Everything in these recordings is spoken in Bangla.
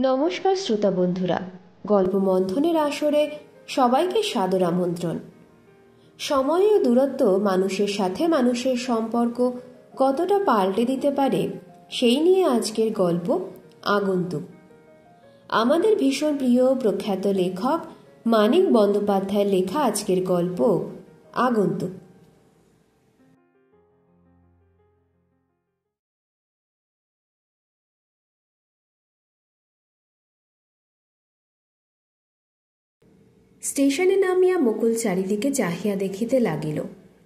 নমস্কার শ্রোতা বন্ধুরা, গল্প মন্থনের আসরে সবাইকে সাদর আমন্ত্রণ। সময় ও দূরত্ব মানুষের সাথে মানুষের সম্পর্ক কতটা পাল্টে দিতে পারে সেই নিয়ে আজকের গল্প আগন্তুক। আমাদের ভীষণ প্রিয় প্রখ্যাত লেখক মানিক বন্দ্যোপাধ্যায়ের লেখা আজকের গল্প আগন্তুক। স্টেশনে নামিয়া মুকুল চারিদিকে চাহিয়া দেখিতে লাগিল।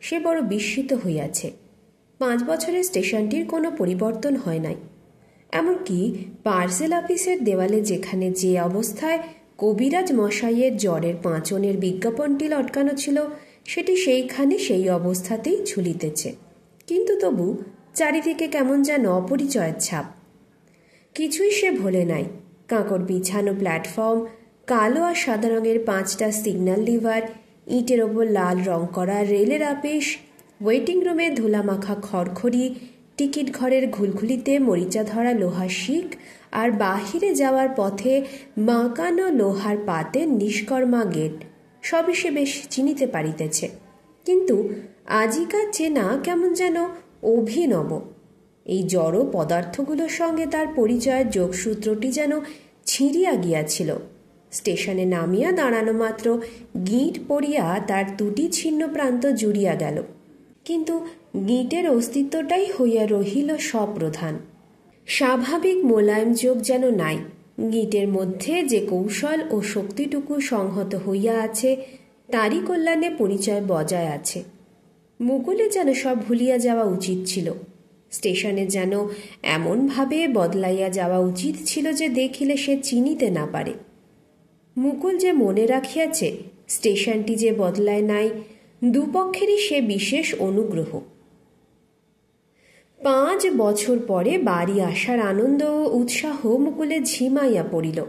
সে বড় বিস্মিত হইয়াছে। 5 বছরে স্টেশনটির কোনো পরিবর্তন হয় নাই। এমনকি পার্সেল অফিসের দেওয়ালে যেখানে যে অবস্থায় কবিরাজ মশাইয়ের জ্বরের পাঁচনের বিজ্ঞাপনটি লটকানো ছিল, সেটি সেইখানে সেই অবস্থাতেই ঝুলিতেছে। কিন্তু তবু চারিদিকে কেমন যেন অপরিচয়ের ছাপ। কিছুই সে ভোলে নাই। কাঁকড় বিছানো প্ল্যাটফর্ম, কালো আর সাদা রঙের 5টা সিগন্যাল লিভার, ইটের ওপর লাল রং করা রেলের আপিস, ওয়েটিং রুমে ধুলামাখা খড়খড়ি, টিকিট ঘরের ঘুলঘুলিতে মরিচা ধরা লোহার শিক, আর বাহিরে যাওয়ার পথে বাঁকানো লোহার পাতে নিষ্কর্মা গেট, সবই সে বেশ চিনিতে পারিতেছে। কিন্তু আজিকার চেনা কেমন যেন অভিনব। এই জড় পদার্থগুলোর সঙ্গে তার পরিচয়ের যোগসূত্রটি যেন ছিঁড়িয়া গিয়াছিল। স্টেশনে নামিয়া দাঁড়ানো মাত্র গিঁট পড়িয়া তার দুটি ছিন্ন প্রান্ত জুড়িয়া গেল। কিন্তু গিঁটের অস্তিত্বটাই হইয়া রহিল সপ্রধান। স্বাভাবিক মোলায়েম যোগ যেন নাই। গিঁটের মধ্যে যে কৌশল ও শক্তিটুকু সংহত হইয়া আছে, তারই কল্যাণে পরিচয় বজায় আছে। মুকুলে যেন সব ভুলিয়া যাওয়া উচিত ছিল। স্টেশনে যেন এমনভাবে বদলাইয়া যাওয়া উচিত ছিল যে দেখিলে সে চিনিতে না পারে। মুকুল যে মনে রাখিয়াছে স্টেশনটি যে বদলায় নাই, দুপক্ষেরই সে বিশেষ অনুগ্রহ। 5 বছর পরে বাড়ি আসার আনন্দ ও উৎসাহ মুকুলে ঝিমাইয়া পড়িল।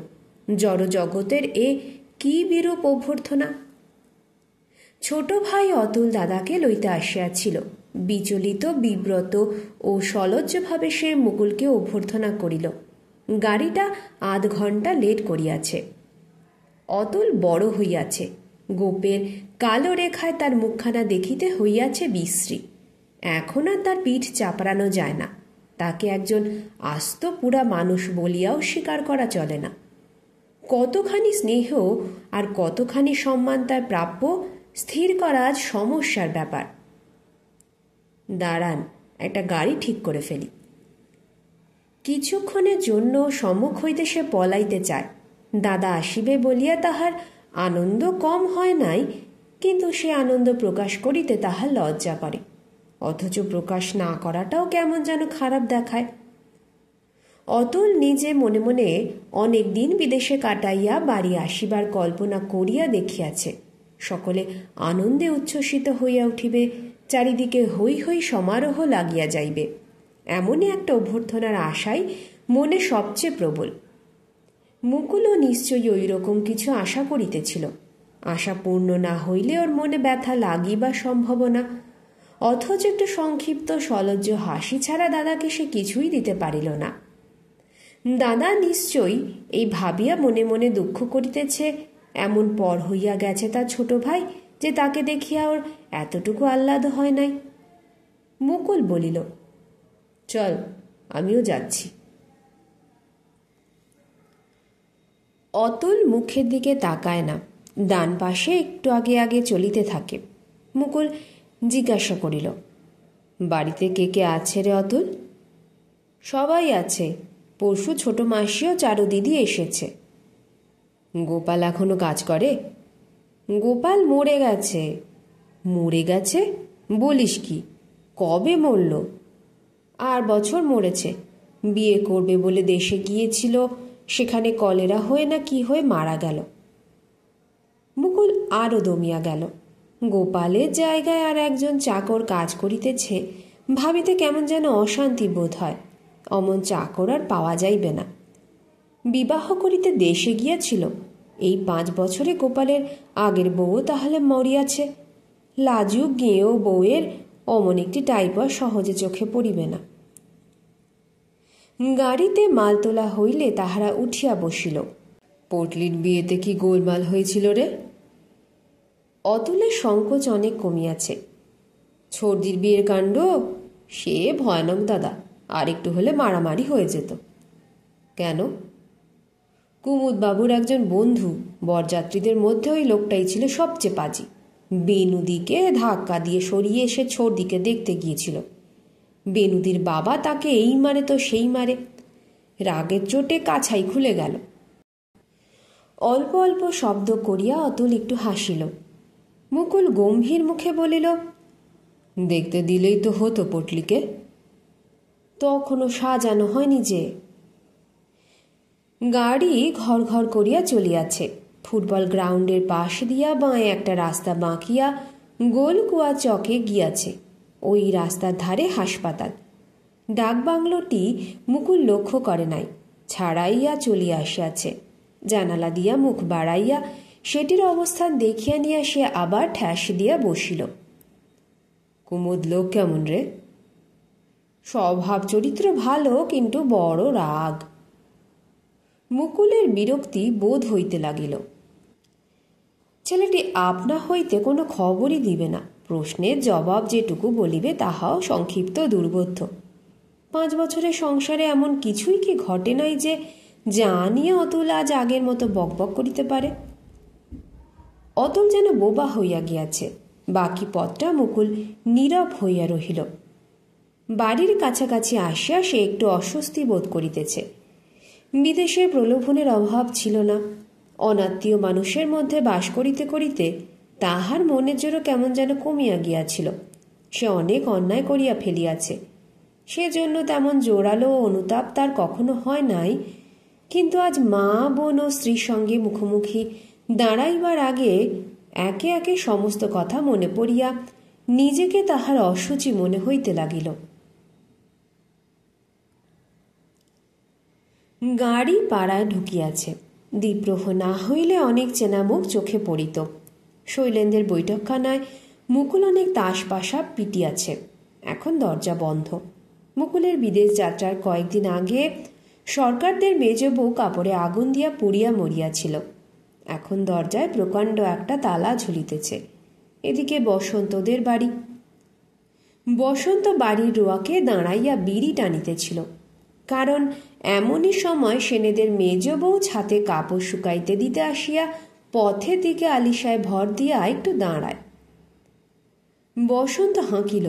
জড়জগতের এ কি বিরূপ অভ্যর্থনা! ছোট ভাই অতুল দাদাকে লইতে আসিয়াছিল। বিচলিত, বিব্রত ও সলজ্জভাবে সে মুকুলকে অভ্যর্থনা করিল। গাড়িটা আধ ঘণ্টা লেট করিয়াছে। অতুল বড় হইয়াছে। গোপের কালো রেখায় তার মুখখানা দেখিতে হইয়াছে বিশ্রী। এখন আর তার পিঠ চাপড়ানো যায় না। তাকে একজন আস্ত পুরা মানুষ বলিয়াও স্বীকার করা চলে না। কতখানি স্নেহ আর কতখানি সম্মান তার প্রাপ্য, স্থির করা আজ সমস্যার ব্যাপার। দাঁড়ান, একটা গাড়ি ঠিক করে ফেলি। কিছুক্ষণের জন্য সম্মুখ হইতে সে পলাইতে চায়। দাদা আসিবে বলিয়া তাহার আনন্দ কম হয় নাই, কিন্তু সে আনন্দ প্রকাশ করিতে তাহার লজ্জা করে। অথচ প্রকাশ না করাটাও কেমন যেন খারাপ দেখায়। অতুল নিজে মনে মনে অনেক দিন বিদেশে কাটাইয়া বাড়ি আসিবার কল্পনা করিয়া দেখিয়াছে। সকলে আনন্দে উচ্ছ্বসিত হইয়া উঠিবে, চারিদিকে হৈ হৈ সমারোহ লাগিয়া যাইবে, এমনই একটা অভ্যর্থনার আশাই মনে সবচেয়ে প্রবল। মুকুলও নিশ্চয়ই ওই রকম কিছু আশা করিতেছিল। আশা পূর্ণ না হইলে ওর মনে ব্যথা লাগিবার সম্ভাবনা। অথচ একটু সংক্ষিপ্ত সলজ্জ হাসি ছাড়া দাদাকে সে কিছুই দিতে পারিল না। দাদা নিশ্চয়ই এই ভাবিয়া মনে মনে দুঃখ করিতেছে, এমন পর হইয়া গেছে তার ছোট ভাই যে তাকে দেখিয়া ওর এতটুকু আহ্লাদ হয় নাই। মুকুল বলিল, চল, আমিও যাচ্ছি। অতুল মুখের দিকে তাকায় না, ডান পাশে একটু আগে আগে চলিতে থাকে। মুকুল জিজ্ঞাসা করিল, বাড়িতে কে কে আছে রে অতুল? সবাই আছে। পরশু ছোট মাসিও চারু দিদি এসেছে। গোপাল এখনো কাজ করে? গোপাল মরে গেছে। মরে গেছে বলিস কি? কবে মরল? 8 বছর মরেছে। বিয়ে করবে বলে দেশে গিয়েছিল, সেখানে কলেরা হয়ে না কি হয়ে মারা গেল। মুকুল আরও দমিয়া গেল। গোপালের জায়গায় আর একজন চাকর কাজ করিতেছে ভাবিতে কেমন যেন অশান্তি বোধ হয়। অমন চাকর আর পাওয়া যাইবে না। বিবাহ করিতে দেশে গিয়াছিল। এই 5 বছরে গোপালের আগের বউও তাহলে মরিয়াছে। লাজুক গেঁয়ো বউয়ের অমন একটি টাইপ সহজে চোখে পড়িবে না। গাড়িতে মাল তোলা হইলে তাহারা উঠিয়া বসিল। পটলির বিয়েতে কি গোলমাল হয়েছিল রে? অতুলের সংকোচ অনেক কমিয়াছে। ছর্দির বিয়ের কাণ্ড সে ভয়ানক দাদা, আর একটু হলে মারামারি হয়ে যেত। কেন? কুমুদবাবুর একজন বন্ধু বরযাত্রীদের মধ্যে ওই লোকটাই ছিল সবচেয়ে পাজি। বেনুদিকে ধাক্কা দিয়ে সরিয়ে এসে ছর্দিকে দেখতে গিয়েছিল। বেনুদির বাবা তাকে এই মারে তো সেই মারে, রাগের চোটে কাছাই খুলে গেল। অল্প অল্প শব্দ করিয়া অতুল একটু হাসিল। মুকুল গম্ভীর মুখে বলিল, দেখতে দিলেই তো হতো পটলিকে, তখনও সাজানো হয়নি যে। গাড়ি ঘর ঘর করিয়া চলিয়াছে। ফুটবল গ্রাউন্ডের পাশ দিয়া বাঁয়ে একটা রাস্তা বাঁকিয়া গোলকুয়া চকে গিয়াছে। ওই রাস্তার ধারে হাসপাতাল। ডাকবাংলোটি মুকুল লক্ষ্য করে নাই, ছাড়াইয়া চলিয়া আসিয়াছে। জানালা দিয়া মুখ বাড়াইয়া সেটির অবস্থান দেখিয়া নিয়া সে আবার ঠ্যাস দিয়া বসিল। কুমুদ লোক কেমন রে? স্বভাব চরিত্র ভালো, কিন্তু বড় রাগ। মুকুলের বিরক্তি বোধ হইতে লাগিল। ছেলেটি আপনা হইতে কোনো খবরই দিবে না। প্রশ্নের জবাব যেটুকু বলিবে তাহাও সংক্ষিপ্ত দুর্বোধ্য। 5 বছরের সংসারে এমন কিছুই কি ঘটে নাই যে জানিয়া অতুল আজ আগের মতো বকবক করিতে পারে? অতুল যেন বোবা হইয়া গিয়াছে। বাকি পথটা মুকুল নীরব হইয়া রহিল। বাড়ির কাছাকাছি আসিয়া সে একটু অস্বস্তি বোধ করিতেছে। বিদেশের প্রলোভনের অভাব ছিল না। অনাত্মীয় মানুষের মধ্যে বাস করিতে করিতে তাহার মনের জোরও কেমন যেন কমিয়া গিয়াছিল। সে অনেক অন্যায় করিয়া ফেলিয়াছে, সেজন্য তেমন জোরালো অনুতাপ তার কখনো হয় নাই। কিন্তু আজ মা, বোন ও স্ত্রীর সঙ্গে মুখোমুখি দাঁড়াইবার আগে একে একে সমস্ত কথা মনে পড়িয়া নিজেকে তাহার অসুচি মনে হইতে লাগিল। গাড়ি পাড়ায় ঢুকিয়াছে। দ্বীপ্রহ না হইলে অনেক চেনা মুখ চোখে পড়িত। শৈলেন্দ্রের বৈঠকখানায় মুকুল অনেক তাসপাশা পিটিয়াছে। এখন দরজা বন্ধ। মুকুলের বিদেশ যাত্রার কয়েকদিন আগে সরকারদের মেজ বউ কাপড়ে আগুন দিয়া পুড়িয়া মরিয়াছিল। এখন দরজায় প্রকাণ্ড একটা তালা ঝুলিতেছে। এদিকে বসন্তদের বাড়ি। বসন্ত বাড়ির রোয়াকে দাঁড়াইয়া বিড়ি টানিতেছিল। কারণ এমনই সময় সেনেদের মেজ বউ ছাতে কাপড় শুকাইতে দিতে আসিয়া পথের দিকে আলিশায় ভর দিয়া একটু দাঁড়ায়। বসন্ত হাঁকিল,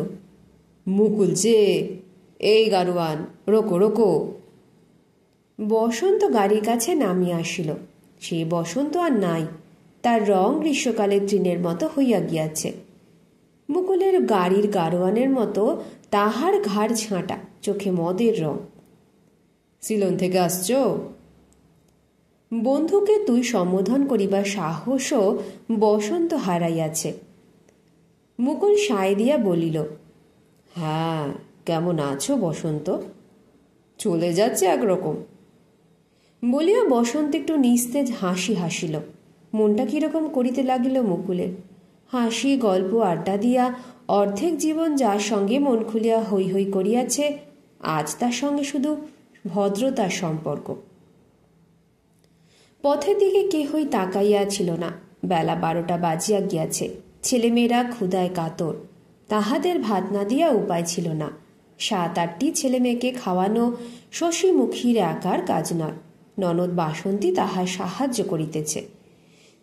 মুকুল যে, এই গারোয়ান, রোকো রোকো। বসন্ত গাড়ির কাছে নামিয়া আসিল। সে বসন্ত আর নাই। তার রং গ্রীষ্মকালের তৃণের মতো হইয়া গিয়াছে। মুকুলের গাড়ির গারোয়ানের মতো তাহার ঘাড় ঝাঁটা, চোখে মদের রং। সিলন থেকে আসছ? বন্ধুকে তুই সম্বোধন করিবার সাহসও বসন্ত হারাইয়াছে। মুকুল সায় দিয়া বলিল, হ্যাঁ, কেমন আছো বসন্ত? চলে যাচ্ছে একরকম। বলিয়া বসন্ত একটু নিস্তেজ হাসি হাসিল। মনটা কিরকম করিতে লাগিল মুকুলের। হাসি, গল্প, আড্ডা দিয়া অর্ধেক জীবন যার সঙ্গে মন খুলিয়া হৈ হৈ করিয়াছে, আজ তার সঙ্গে শুধু ভদ্রতার সম্পর্ক। পথের দিকে কেহই তাকাইয়া ছিল না। বেলা 12টা বাজিয়া গিয়াছে। ছেলেমেয়েরা ক্ষুধায় কাতর। তাহাদের ভাত না দিয়া উপায় ছিল না। 7-8টি ছেলেমেয়েকে খাওয়ানো শশীমুখীর একার কাজ নয়। ননদ বাসন্তী তাহার সাহায্য করিতেছে।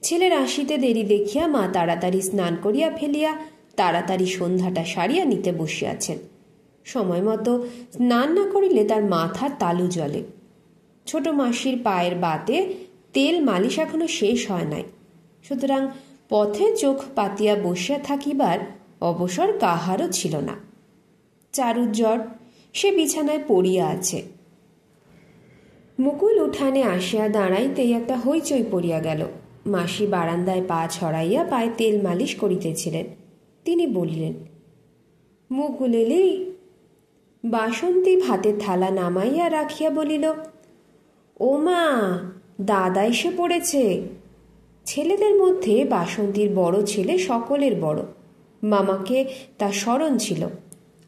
ছেলের আসিতে দেরি দেখিয়া মা তাড়াতাড়ি স্নান করিয়া ফেলিয়া তাড়াতাড়ি সন্ধ্যাটা সারিয়া নিতে বসিয়াছেন। সময় মতো স্নান না করিলে তার মাথার তালু জ্বলে। ছোট মাসির পায়ের বাতে তেল মালিশ এখনো শেষ হয় নাই। সুতরাং পথে চোখ পাতিয়া বসিয়া থাকিবার অবসর কাহারও ছিল না। চারুর জ্বর, সে বিছানায় পড়িয়া আছে। মুকুল উঠানে আসিয়া দাঁড়াইতেই একটা হইচই পড়িয়া গেল। মাসি বারান্দায় পা ছড়াইয়া পায়ে তেল মালিশ করিতেছিলেন। তিনি বলিলেন, মুকুল এলি? বাসন্তী ভাতের থালা নামাইয়া রাখিয়া বলিল, ও মা, দাদা এসে পড়েছে। ছেলেদের মধ্যে বাসন্তীর বড় ছেলে সকলের বড়। মামাকে তার স্মরণ ছিল।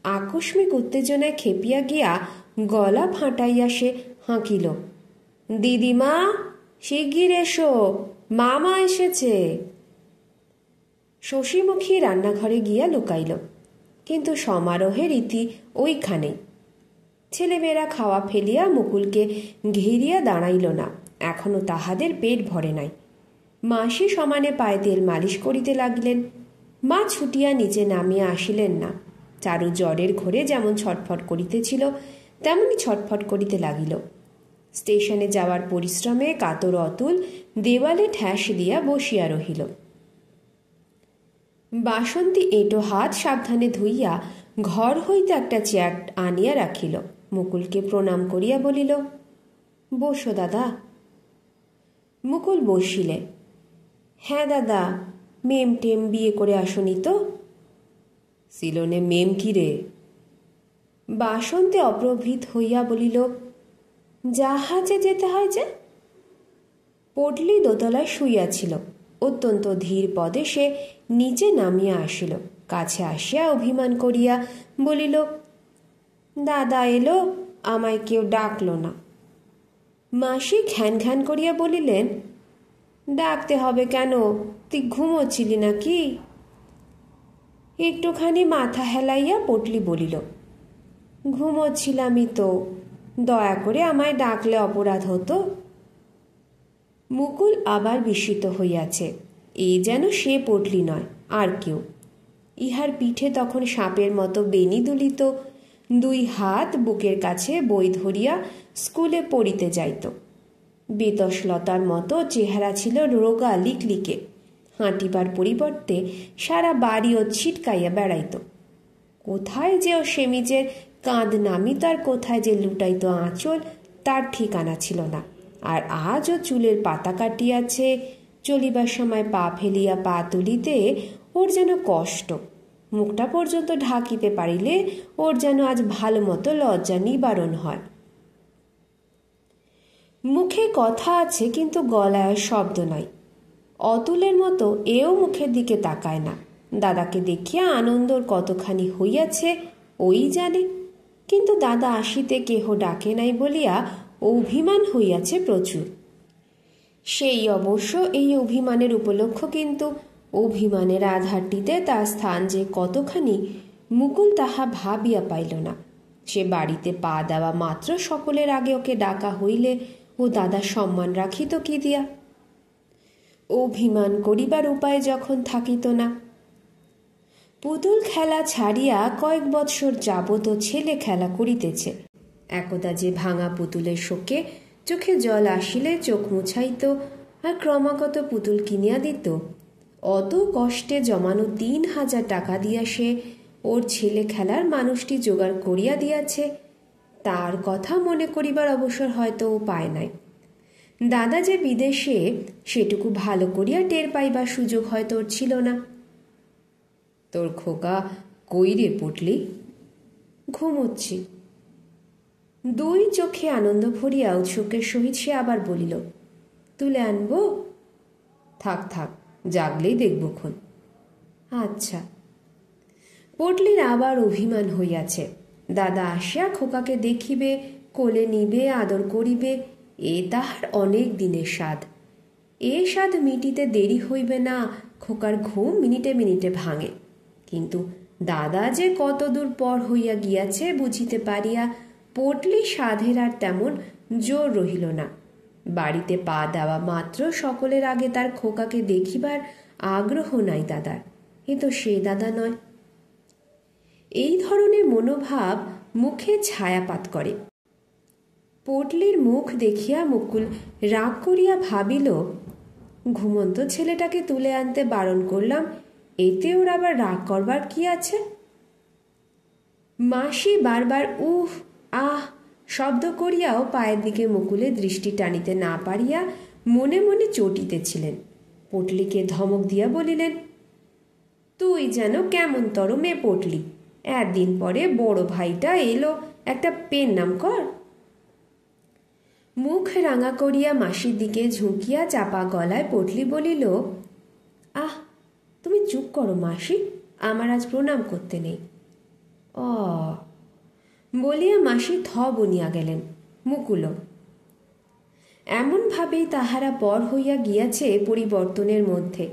আকস্মিক উত্তেজনায় খেপিয়া গিয়া গলা ফাটাইয়া সে হাঁকিল, দিদিমা শিগগির এসো, মামা এসেছে। শশীমুখী রান্নাঘরে গিয়া লুকাইল, কিন্তু সমারোহের রীতি ওইখানেই। ছেলেমেয়েরা খাওয়া ফেলিয়া মুকুলকে ঘিরিয়া দাঁড়াইল না, এখনো তাহাদের পেট ভরে নাই। মাসি সমানে পায়ে তেল মালিশ করিতে লাগিলেন। মা ছুটিয়া নিচে নামিয়া আসিলেন না। চারু জ্বরের ঘোরে যেমন ছটফট করিতেছিল তেমনি ছটফট করিতে লাগিল। স্টেশনে যাওয়ার পরিশ্রমে কাতর অতুল দেওয়ালে ঠ্যাস দিয়া বসিয়া রহিল। বাসন্তী এঁটো হাত সাবধানে ধুইয়া ঘর হইতে একটা চেয়ার আনিয়া রাখিল। মুকুলকে প্রণাম করিয়া বলিল, বসো দাদা। মুকুল বসিলে। হ্যাঁ দাদা, মেম টেম বিয়ে করে আসনি তো? সিলনে মেম কি রে? বাসন্তী অপ্রভৃত হইয়া বলিল, জাহাজে যেতে হয় যে। পটলি দোতলায় শুইয়াছিল। অত্যন্ত ধীর পদে সে নিচে নামিয়া আসিল। কাছে আসিয়া অভিমান করিয়া বলিল, দাদা এলো, আমায় কেউ ডাকল না। মাসি ঘ্যান ঘ্যান করিয়া বলিলেন, ডাকতে হবে কেন? তুই ঘুমোচ্ছিলি নাকি? একটুখানি মাথা হেলাইয়া পটলি বলিল, ঘুমোচ্ছিলামই তো, দয়া করে আমায় ডাকলে অপরাধ হতো। মুকুল আবার বিস্মিত হইয়াছে। এই যেন সে পটলি নয়, আর কেউ। ইহার পিঠে তখন সাপের মতো বেনি দুলিত, দুই হাত বুকের কাছে বই ধরিয়া স্কুলে পড়িতে যাইত। বেতসলতার মতো চেহারা ছিল রোগা লিকলিকে। হাঁটিবার পরিবর্তে সারা বাড়িও ছিটকাইয়া বেড়াইত। কোথায় যে ও সেমিজের কাঁধ নামিত আর কোথায় যে লুটাইত আঁচল, তার ঠিকানা ছিল না। আর আজও চুলের পাতা কাটিয়াছে, চলিবার সময় পা ফেলিয়া পা তুলিতে ওর যেন কষ্ট। মুখটা পর্যন্ত ঢাকিতে পারিলে ওর যেন আজ ভালো মতো লজ্জা নিবারণ হয়। মুখে কথা আছে, কিন্তু গলায় শব্দ নাই। অতুলের মতো এও মুখের দিকে তাকায় না। দাদাকে দেখিয়া আনন্দর কতখানি হইয়াছে ওই জানে, কিন্তু দাদা আসিতে কেহ ডাকে নাই বলিয়া অভিমান হইয়াছে প্রচুর। সেই অবশ্য এই অভিমানের উপলক্ষ, কিন্তু অভিমানের আধারটিতে তার স্থান যে কতখানি মুকুল তাহা ভাবিয়া পাইল না। সে বাড়িতে পা দেওয়া মাত্র সকলের আগে ওকে ডাকা হইলে ও দাদা সম্মান রাখিত কি দিয়া? অভিমান করিবার উপায় যখন থাকিত না। পুতুল খেলা ছাড়িয়া কয়েক বৎসর যাবত ছেলে খেলা করিতেছে। একদা যে ভাঙা পুতুলের শোকে চোখে জল আসিলে চোখ মুছাইত আর ক্রমাগত পুতুল কিনিয়া দিত, অত কষ্টে জমানো ৩,০০০ টাকা দিয়া সে ওর ছেলে খেলার মানুষটি জোগাড় করিয়া দিয়াছে, তার কথা মনে করিবার অবসর হয়তো ও পায় নাই। দাদা যে বিদেশে, সেটুকু ভালো করিয়া টের পাইবার সুযোগ হয়তো ওর ছিল না। তোর খোকা কই রে পটলি? ঘুমোচ্ছি। দুই চোখে আনন্দ ভরিয়া উৎসুকের সহিত সে আবার বলিল, তুলে আনবো? থাক থাক, জাগলেই দেখবক্ষণ। আচ্ছা। পটলির আবার অভিমান হইয়াছে। দাদা আসিয়া খোকাকে দেখিবে, কোলে নিবে, আদর করিবে, এ তাহার অনেক দিনের স্বাদ। এ স্বাদ মিটিতে দেরি হইবে না। খোকার ঘুম মিনিটে মিনিটে ভাঙে, কিন্তু দাদা যে কত দূর পর হইয়া গিয়াছে বুঝিতে পারিয়া পটলি সাধের আর তেমন জোর রহিল না। বাড়িতে পা দেওয়া মাত্র সকলের আগে তার খোকাকে দেখিবার আগ্রহ নাই দাদার। এ তো সে দাদা নয়। এই ধরনের মনোভাব মুখে ছায়াপাত করে। পটলির মুখ দেখিয়া মুকুল রাগ করিয়া ভাবিল, ঘুমন্ত ছেলেটাকে তুলে আনতে বারণ করলাম, এতে ওর আবার রাগ করবার কি আছে? মাসি বারবার উহ আহ শব্দ করিয়াও পায়ের দিকে মুকুলের দৃষ্টি টানিতে না পারিয়া মনে মনে চটিতেছিলেন। পটলিকে ধমক দিয়া বলিলেন, তুই যেন কেমন তর মেয়ে পটলি, একদিন পরে বড় ভাইটা এলো, একটা পেন নাম কর। মুখ রাঙা করিয়া মাসির দিকে ঝুঁকিয়া চাপা গলায় পটলি বলিল, আহ তুমি চুপ করো মাসি, আমার আজ প্রণাম করতে নেই। বলিয়া মাসি থ বনিয়া গেলেন। মুকুলও। এমনভাবেই তাহারা পর হইয়া গিয়াছে পরিবর্তনের মধ্যে।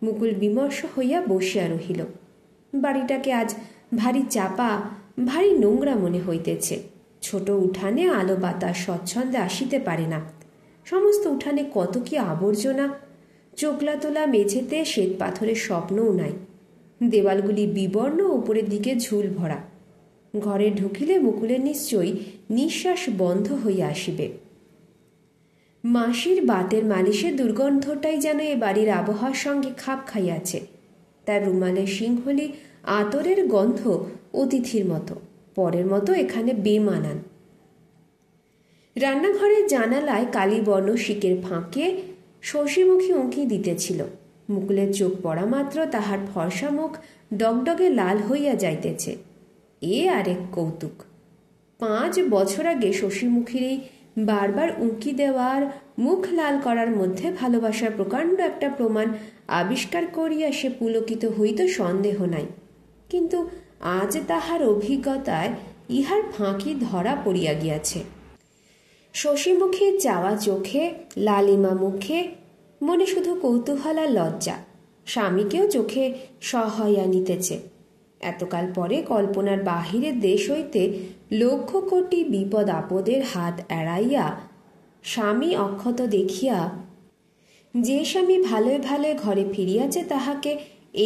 মুকুল বিমর্ষ হইয়া বসিয়া রহিল। বাড়িটাকে আজ ভারী চাপা, ভারী নোংরা মনে হইতেছে। ছোট উঠানে আলো বাতাস স্বচ্ছন্দে আসিতে পারে না। সমস্ত উঠানে কত কি আবর্জনা! চোখলা তোলা মেঝেতে শ্বেত পাথরের স্বপ্নও নাই। দেওয়ালগুলি বিবর্ণ, উপরের দিকে ঝুল ভরা। ঘরে ঢুকিলে মুকুলের নিশ্চয়ই নিঃশ্বাস বন্ধ হইয়া আসিবে। মাসির বাতের মালিশের দুর্গন্ধটাই যেন এ বাড়ির আবহাওয়ার সঙ্গে খাপ খাইয়াছে। তার রুমালের সিংহলি আতরের গন্ধ অতিথির মতো, পরের মতো এখানে বেমানান। রান্নাঘরের জানালায় কালীবর্ণ শিকের ফাঁকে শশীমুখী উঁকি দিতেছিল। মুকুলের চোখ পড়া মাত্র তাহার ফর্সা মুখ ডগডগে লাল হইয়া যাইতেছে। এ আরেক কৌতুক। 5 বছর আগে শশীমুখীর এই বারবার উঁকি দেওয়ার, মুখ লাল করার মধ্যে ভালোবাসার প্রকাণ্ড একটা প্রমাণ আবিষ্কার করিয়া সে পুলকিত হইত, সন্দেহ নাই। কিন্তু আজ তাহার অভিজ্ঞতায় ইহার ফাঁকি ধরা পড়িয়া গিয়াছে। শশীমুখীর চাওয়া চোখে, লালিমা মুখে, মনে শুধু কৌতূহল আর লজ্জা। স্বামীকেও চোখে সহায়া নিতেছে। এতকাল পরে কল্পনার বাহিরের দেশ হইতে লক্ষ কোটি বিপদ আপদের হাত এড়াইয়া স্বামী অক্ষত দেখিয়া, যে স্বামী ভালোয় ভালোয় ঘরে ফিরিয়াছে তাহাকে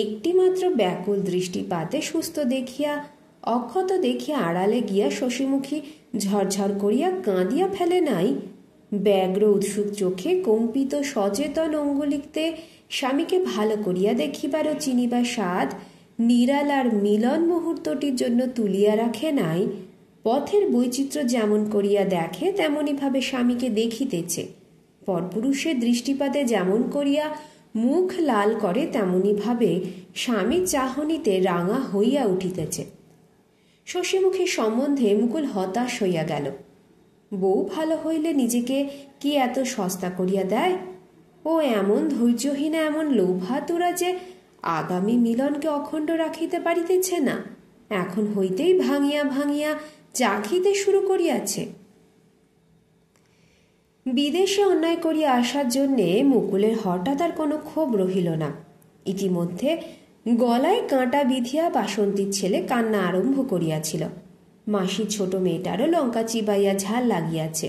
একটিমাত্র ব্যাকুল দৃষ্টিপাতে সুস্থ দেখিয়া, অক্ষত দেখিয়া আড়ালে গিয়া শশীমুখী ঝরঝর করিয়া কাঁদিয়া ফেলে নাই। ব্যগ্র উৎসুক চোখে কম্পিত সচেতন অঙ্গুলিতে স্বামীকে ভালো করিয়া দেখিবার ও চিনিবার স্বাদ নিরালার মিলন মুহূর্তটির জন্য তুলিয়া রাখে নাই। পথের বৈচিত্র্য যেমন করিয়া দেখে তেমনি ভাবে স্বামীকে দেখিতেছে। পরপুরুষের দৃষ্টিপাতে যেমন করিয়া মুখ লাল করে তেমনি ভাবে স্বামীর চাহনিতে রাঙা হইয়া উঠিতেছে। শশীমুখীর সম্বন্ধে মুকুল হতাশ হইয়া গেল। বউ ভালো হইলে নিজেকে কি এত সস্তা করিয়া দেয়? ও এমন ধৈর্যহীনা, এমন লোভাতুরা যে আগামী মিলনকে অখণ্ড রাখিতে পারিতেছে না। এখন হইতেই ভাঙিয়া ভাঙিয়া চাখিতে শুরু করিয়াছে। বিদেশে অন্যায় করিয়া আসার জন্যে মুকুলের হঠাৎ আর কোনো ক্ষোভ রহিল না। ইতিমধ্যে গলায় কাঁটা বিধিয়া বাসন্তীর ছেলে কান্না আরম্ভ করিয়াছিল। মাসির ছোট মেয়েটারও লঙ্কা চিবাইয়া ঝাল লাগিয়াছে।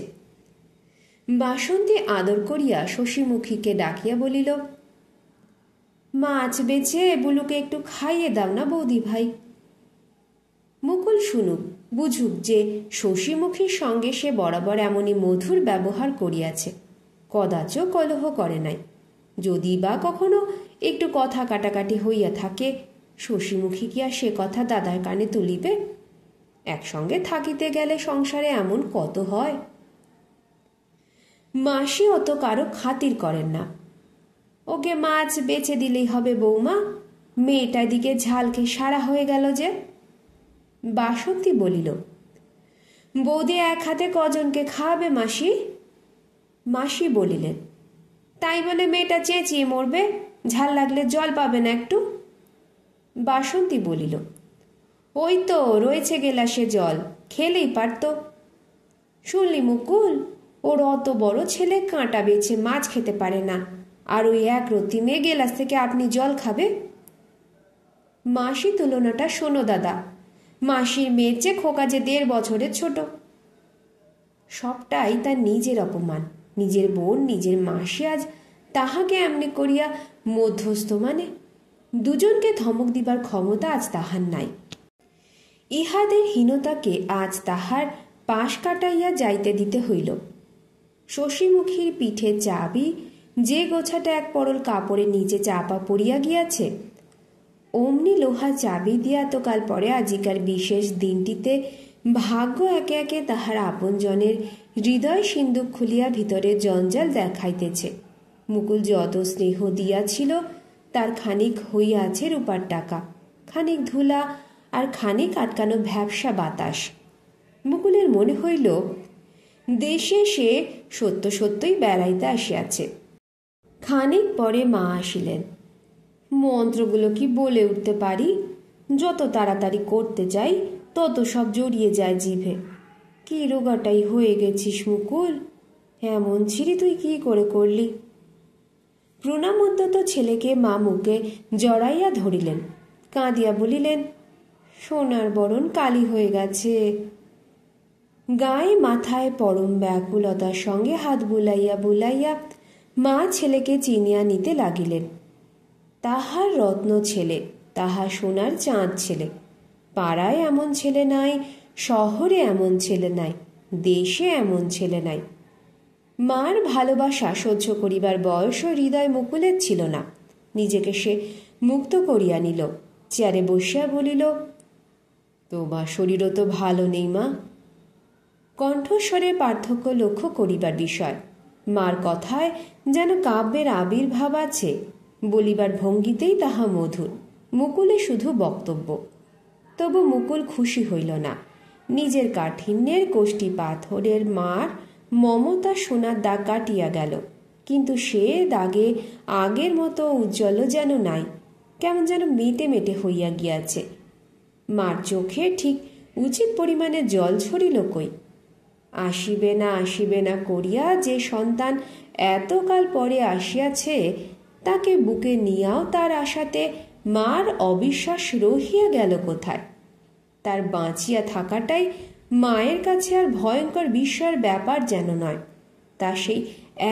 বাসন্তী আদর করিয়া শশীমুখীকে ডাকিয়া বলিল, মাছ বেচে বুলুকে একটু খাইয়ে দাও না বৌদি ভাই। মুকুল শুনুক, বুঝুক যে শশীমুখীর সঙ্গে সে বরাবর এমনই মধুর ব্যবহার করিয়াছে, কদাচ কলহ করে নাই। যদি বা কখনো একটু কথা কাটাকাটি হইয়া থাকে, শশীমুখী কি আর সে কথা দাদার কানে তুলিবে? একসঙ্গে থাকিতে গেলে সংসারে এমন কত হয়। মাসি অত কারো খাতির করেন না। ওকে মাছ বেচে দিলেই হবে বৌমা, মেয়েটা দিকে ঝালকে সারা হয়ে গেল যে। বাসন্তী বলিল, বৌদি এক হাতে কজনকে খাওয়াবে মাসি? মাসি বলিলেন, তাই বলে মেয়েটা চেঁচিয়ে মরবে? ঝাল লাগলে জল পাবে না একটু? বাসন্তী বলিল, ওই তো রয়েছে গেলাসে জল, খেলেই পারত। শুনলি মুকুল, ওর অত বড় ছেলে কাঁটা বেছে মাছ খেতে পারে না, আর ওই এক রত্তি মেয়ে গেলাস থেকে আপনি জল খাবে? মাসি তুলনাটা শোনো দাদা, মাসির মেয়ের চেয়ে খোকা যে 1.5 বছরের ছোট। সবটাই তার নিজের অপমান। নিজের বোন, নিজের মাসি আজ তাহাকে এমনি করিয়া মধ্যস্থ মানে। দুজনকে ধমক দিবার ক্ষমতা আজ তাহার নাই। ইহাদের হীনতাকে আজ তাহার পাশ কাটাইয়া যাইতে দিতে হইল। শশীমুখীর পিঠে চাবি যে গোছাটা এক পরল কাপড়ের নিচে চাপা পড়িয়া গিয়াছে, অমনি লোহা চাবি দিয়া এতকাল পরে আজিকার বিশেষ দিনটিতে ভাগ্য একে একে তাহার আপনজনের হৃদয় সিন্দুক খুলিয়া ভিতরে জঞ্জাল দেখাইতেছে। মুকুল যত স্নেহ দিয়াছিল তার খানিক হইয়াছে রূপার টাকা, খানিক ধুলা আর খানিক আটকানো ভ্যাবসা বাতাস। মুকুলের মনে হইল দেশে সে সত্য সত্যই বেড়াইতে আসিয়াছে। খানিক পরে মা আসিলেন। মন্ত্রগুলো কি বলে উঠতে পারি? যত তাড়াতাড়ি করতে চাই তত সব জড়িয়ে যায় জিভে। কি রোগাটাই হয়ে গেছিস মুকুল, এমন ছিঁড়ি তুই কি করে করলি? প্রণামোদ্যত ছেলেকে মা মুখে জড়াইয়া ধরিলেন, কাঁদিয়া বলিলেন, সোনার বরণ কালি হয়ে গেছে। গায়ে মাথায় পরম ব্যাকুলতার সঙ্গে হাত বুলাইয়া বুলাইয়া মা ছেলেকে চিনিয়া নিতে লাগিলেন। তাহার রত্ন ছেলে, তাহার সোনার চাঁদ ছেলে। পাড়ায় এমন ছেলে নাই, শহরে এমন ছেলে নাই, দেশে এমন ছেলে নাই। মার ভালোবাসা সহ্য করিবার বয়সও হৃদয় মুকুলের ছিল না। নিজেকে সে মুক্ত করিয়া নিল, চেয়ারে বসিয়া বলিল, তোমার শরীরও তো ভালো নেই মা। কণ্ঠস্বরে পার্থক্য লক্ষ্য করিবার বিষয়। মার কথায় যেন কাব্যের আবির্ভাব আছে, বলিবার ভঙ্গিতেই তাহা মধুর। মুকুলে শুধু বক্তব্য। তবু মুকুল খুশি হইল না। নিজের কাঠিন্যের কোষ্ঠী পাথরের মার মমতা সোনার দাগ কাটিয়া গেল, কিন্তু সে দাগে আগের মতো উজ্জ্বল যেন নাই, কেমন যেন মেটে মেটে হইয়া গিয়াছে। মার চোখে ঠিক উচিত পরিমাণে জল ঝরিল কই। আসিবে না করিয়া যে সন্তান এতকাল পরে আসিয়াছে, তাকে বুকে নিয়াও তার আশাতে মার অবিশ্বাস রহিয়া গেল কোথায়? তার বাঁচিয়া থাকাটাই মায়ের কাছে আর ভয়ঙ্কর বিস্ময়ের ব্যাপার যেন নয়। তা সেই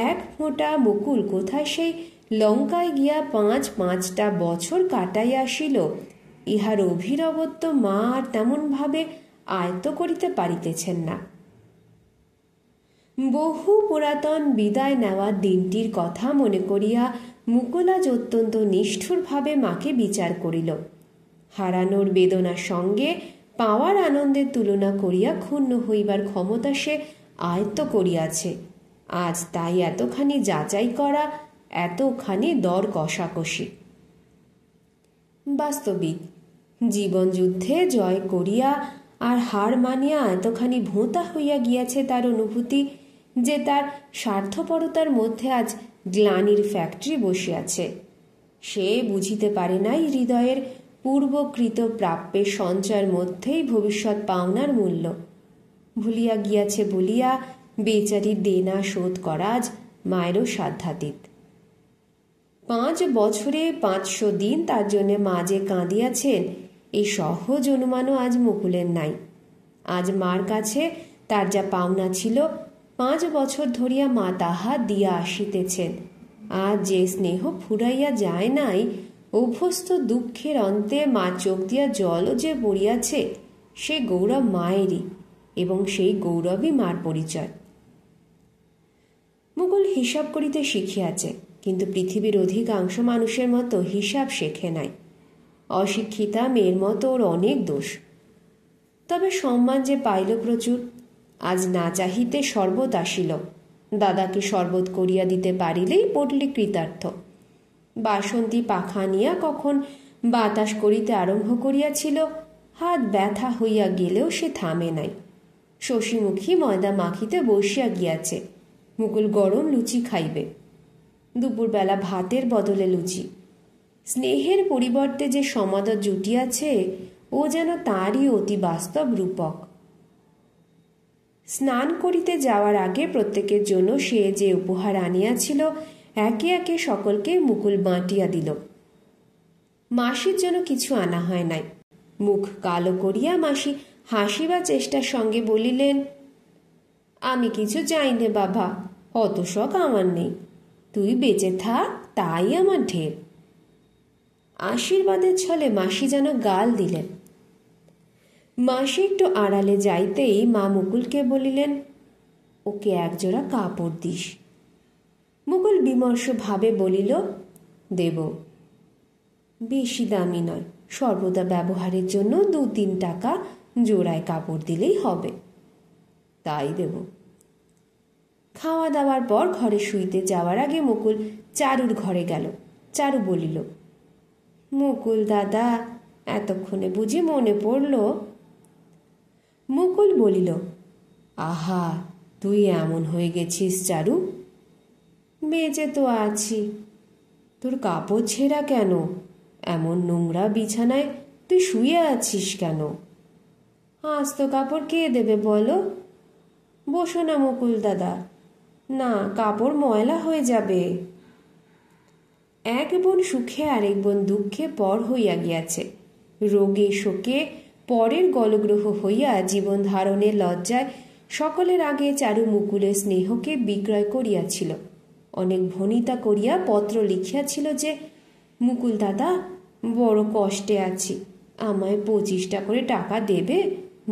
এক মোটা মুকুল কোথায় সেই লঙ্কায় গিয়া পাঁচটা বছর কাটাইয়া আসিল, ইহার অভিনবত্ব মা আর তেমনভাবে আয়ত্ত করিতে পারিতেছেন না। বহু পুরাতন বিদায় নেওয়ার দিনটির কথা মনে করিয়া মুকুল আজ অত্যন্ত নিষ্ঠুরভাবে মাকে বিচার করিল। হারানোর বেদনার সঙ্গে পাওয়ার আনন্দের তুলনা করিয়া ক্ষুণ্ণ হইবার ক্ষমতা সে আয়ত্ত করিয়াছে। আজ তাই এতখানি যাচাই করা, এতখানি দর কষাকষি। বাস্তবিক জীবন যুদ্ধে জয় করিয়া আর হার মানিয়া এতখানি ভোঁতা হইয়া গিয়াছে তার অনুভূতি, যে তার স্বার্থপরতার মধ্যে আজ গ্লানির ফ্যাক্টরি বসিয়াছে। সে বুঝিতে পারে নাই হৃদয়ের পূর্বকৃত প্রাপ্যের সঞ্চয়ের মধ্যেই ভবিষ্যৎ পাওনার মূল্য। ভুলিয়া গিয়াছে বলিয়া বেচারির দেনা শোধ করা আজ মায়েরও সাধ্যাতীত। 5 বছরে 500 দিন তার জন্যে মা যে কাঁদিয়াছেন, এই সহজ অনুমানও আজ মুকুলের নাই। আজ মার কাছে তার যা পাওনা ছিল, 5 বছর ধরিয়া মা তাহা দিয়া আসিতেছেন। আজ যে স্নেহ ফুরাইয়া যায় নাই, অভ্যস্ত দুঃখের অন্তে মা চোখ দিয়া জলও যে পড়িয়াছে, সে গৌরব মায়েরই, এবং সেই গৌরবই মার পরিচয়। মুকুল হিসাব করিতে শিখিয়াছে, কিন্তু পৃথিবীর অধিকাংশ মানুষের মতো হিসাব শেখে নাই। অশিক্ষিতা মেয়ের মতো ওর অনেক দোষ। তবে সম্মান যে পাইল প্রচুর। আজ না চাহিতে শরবত আসিল, দাদাকে শরবত করিয়া দিতে পারিলেই পটলি কৃতার্থ। বাসন্তী পাখা আনিয়া কখন বাতাস করিতে আরম্ভ করিয়াছিল, হাত ব্যথা হইয়া গেলেও সে থামে নাই। শশীমুখী ময়দা মাখিতে বসিয়া গিয়াছে। মুকুল গরম লুচি খাইবে। দুপুরবেলা ভাতের বদলে লুচি। স্নেহের পরিবর্তে যে সমাদর জুটিয়াছে, ও যেন তারই অতি বাস্তব রূপক। স্নান করিতে যাওয়ার আগে প্রত্যেকের জন্য সে যে উপহার আনিয়াছিল, একে একে সকলকে মুকুল বাঁটিয়া দিল। মাসির জন্য কিছু আনা হয় নাই। মুখ কালো করিয়া মাসি হাসিবা চেষ্টার সঙ্গে বলিলেন, আমি কিছু চাই নে বাবা, অত শখ আমার নেই। তুই বেঁচে থাক, তাই আমার ঢের। আশীর্বাদের ছলে মাসি যেন গাল দিলেন। মাসি একটু আড়ালে যাইতেই মা মুকুলকে বলিলেন, ওকে একজোড়া কাপড় দিস। মুকুল বিমর্ষ ভাবে বলিল, দেব। বেশি দামি নয়, সর্বদা ব্যবহারের জন্য 2-3 টাকা জোড়ায় কাপড় দিলেই হবে। তাই দেব। খাওয়া দাওয়ার পর ঘরে শুইতে যাওয়ার আগে মুকুল চারুর ঘরে গেল। চারু বলিল, মুকুল দাদা, এতক্ষণে বুঝি মনে পড়ল? মুকুল বলিল, আহা, তুই এমন হয়ে গেছিস চারু? বেঁচে তো আছি। তোর কাপড় ছেঁড়া কেন? এমন নোংরা বিছানায় তুই শুয়ে আছিস কেন? আস্ত কাপড় কে দেবে বলো? বসো না মুকুল দাদা। না, কাপড় ময়লা হয়ে যাবে। এক বোন সুখে আরেক বোন দুঃখে পর হইয়া গিয়াছে। রোগে শোকে পরের গলগ্রহ হইয়া জীবন ধারণের লজ্জায় সকলের আগে চারু মুকুলের স্নেহকে বিক্রয় করিয়াছিল। অনেক ভনিতা করিয়া পত্র লিখিয়াছিল যে, মুকুল দাদা, বড় কষ্টে আছি, আমায় 25টা করে টাকা দেবে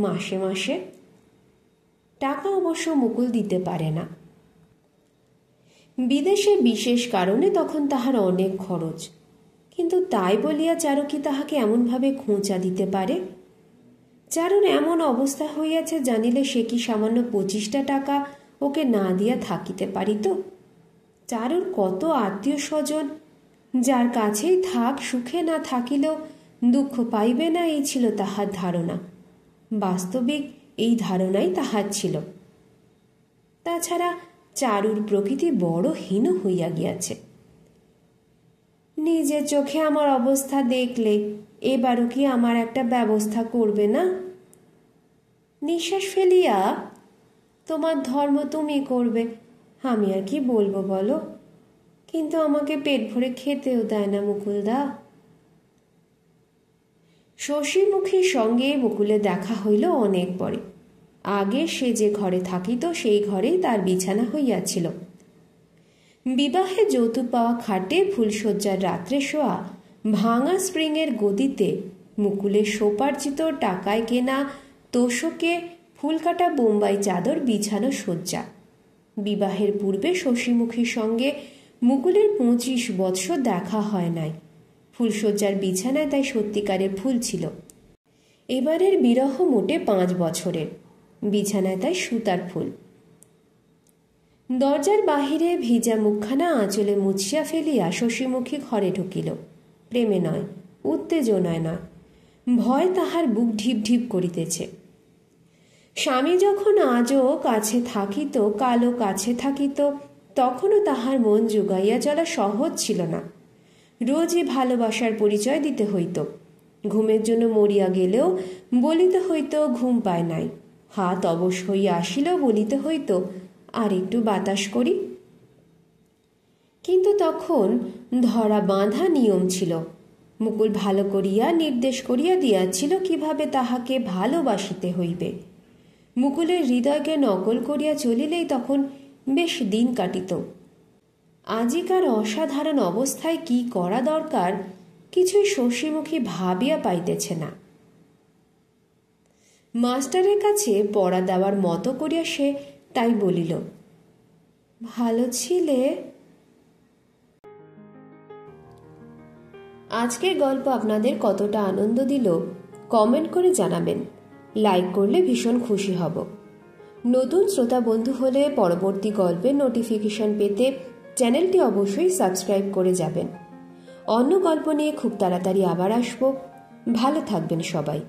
মাসে মাসে। টাকা অবশ্য মুকুল দিতে পারে না। বিদেশে বিশেষ কারণে তখন তাহার অনেক খরচ, কিন্তু তাই বলিয়া চারু কি তাহাকে এমনভাবে খোঁচা দিতে পারে? চারুর এমন অবস্থা হইয়াছে জানিলে সে কি সামান্য 25টা টাকা ওকে না দিয়া থাকিতে পারিত? চারুর কত আত্মীয় স্বজন, যার কাছেই থাক সুখে না থাকিলেও দুঃখ পাইবে না, এই ছিল তাহার ধারণা। বাস্তবিক এই ধারণাই তাহার ছিল। তাছাড়া চারুর প্রকৃতি বড় হীন হইয়া গিয়াছে। নিজের চোখে আমার অবস্থা দেখলে এবারও কি আমার একটা ব্যবস্থা করবে না? নিঃশ্বাস ফেলিয়া, তোমার ধর্ম তুমি করবে, আমি আর কি বলবো বলো? কিন্তু আমাকে পেট ভরে খেতেও দেয় না মুকুলদা। শশীমুখীর সঙ্গে মুকুলের দেখা হইল অনেক পরে। আগে সে যে ঘরে থাকিত সেই ঘরেই তার বিছানা হইয়াছিল। বিবাহে যৌতুক পাওয়া খাটে ফুলশয্যার রাত্রে শোয়া ভাঙা স্প্রিংয়ের গদিতে মুকুলের সোপার্জিত টাকায় কেনা তোষকে ফুলকাটা বোম্বাই চাদর বিছানো শয্যা। বিবাহের পূর্বে শশীমুখীর সঙ্গে মুকুলের 25 বৎসর দেখা হয় নাই। ফুলশয্যার বিছানায় তাই সত্যিকারের ফুল ছিল। এবারের বিরহ মোটে 5 বছরের, বিছানায় তাই সুতার ফুল। দরজার বাহিরে ভিজা মুখখানা আঁচলে মুছিয়া ফেলিয়া শশীমুখী ঘরে ঢুকিল। প্রেমে নয়, উত্তেজনায় নয়, ভয় তাহার বুক ঢিপ ঢিপ করিতেছে। স্বামী যখন আজও কাছে থাকিত, কালো কাছে থাকিত, তখনও তাহার মন জুগাইয়া চলা সহজ ছিল না। রোজই ভালোবাসার পরিচয় দিতে হইত। ঘুমের জন্য মরিয়া গেলেও বলিতে হইত ঘুম পায় নাই। হাত অবশ হইয়া আসিলেও বলিতে হইত আর একটু বাতাস করি। কিন্তু তখন ধরা বাঁধা নিয়ম ছিল। মুকুল ভালো করিয়া নির্দেশ করিয়া দিয়াছিল কিভাবে তাহাকে ভালোবাসিতে হইবে। মুকুলের হৃদয়কে নকল করিয়া চলিলেই তখন বেশ দিন কাটিত। আজিকার অসাধারণ অবস্থায় কি করা দরকার কিছুই শশীমুখী ভাবিয়া পাইতেছে না। মাস্টারের কাছে পড়া দেওয়ার মতো করিয়া সে তাই বলিল, ভালো ছিলে। আজকের গল্প আপনাদের কতটা আনন্দ দিল কমেন্ট করে জানাবেন। লাইক করলে ভীষণ খুশি হব। নতুন শ্রোতা বন্ধু হলে পরবর্তী গল্পের নোটিফিকেশন পেতে চ্যানেলটি অবশ্যই সাবস্ক্রাইব করে যাবেন। অন্য গল্প নিয়ে খুব তাড়াতাড়ি আবার আসব। ভালো থাকবেন সবাই।